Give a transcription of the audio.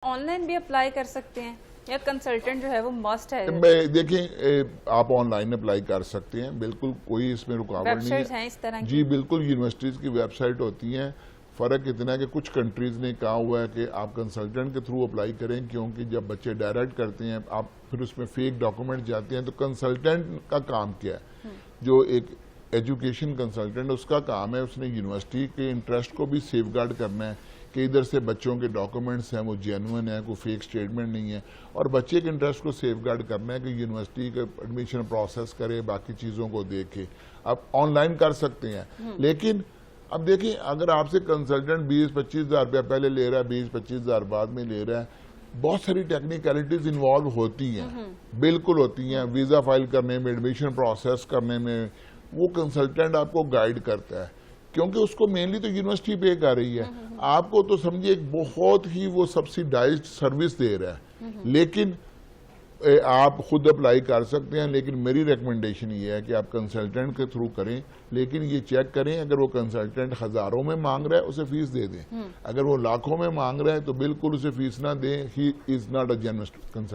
Online भी apply कर सकते हैं या कंसल्टेंट जो है वो मस्ट है? देखिए, आप ऑनलाइन अप्लाई कर सकते हैं, बिल्कुल कोई इसमें रुकावट नहीं वेबसाइट्स है। हैं इस तरह की? जी बिल्कुल, यूनिवर्सिटीज़ की वेबसाइट होती हैं। फ़र्क इतना है कि कुछ कंट्रीज़ ने कहा हुआ है कि आप कंसल्टेंट के थ्रू अप्लाई करें, क्योंकि जब बच्चे डायरेक्ट करते हैं आप फिर उसमें फेक डॉक्यूमेंट जाते हैं। तो कंसल्टेंट का काम क्या है? जो एक एजुकेशन कंसल्टेंट, उसका काम है उसने यूनिवर्सिटी के इंटरेस्ट को भी सेफगार्ड करना है कि इधर से बच्चों के डॉक्यूमेंट्स हैं वो जेन्युइन है, कोई फेक स्टेटमेंट नहीं है, और बच्चे के इंटरेस्ट को सेफगार्ड करना है कि यूनिवर्सिटी का एडमिशन प्रोसेस करे, बाकी चीज़ों को देखे। आप ऑनलाइन कर सकते हैं, लेकिन अब देखिए, अगर आपसे कंसल्टेंट 20-25 हज़ार रुपया पहले ले रहा है, 20-25 हज़ार बाद में ले रहा है, बहुत सारी टेक्निकलिटीज इन्वॉल्व होती हैं, बिल्कुल होती हैं। वीज़ा फाइल करने में, एडमिशन प्रोसेस करने में वो कंसल्टेंट आपको गाइड करता है, क्योंकि उसको मेनली तो यूनिवर्सिटी पे कर रही है। आपको तो समझिए एक बहुत ही वो सब्सिडाइज्ड सर्विस दे रहा है, लेकिन आप खुद अप्लाई कर सकते हैं। लेकिन मेरी रिकमेंडेशन ये है कि आप कंसल्टेंट के थ्रू करें, लेकिन ये चेक करें अगर वो कंसल्टेंट हज़ारों में मांग रहा है उसे फीस दे दें। अगर वो लाखों में मांग रहा है तो बिल्कुल उसे फीस ना दें। He is not a genuine consultant.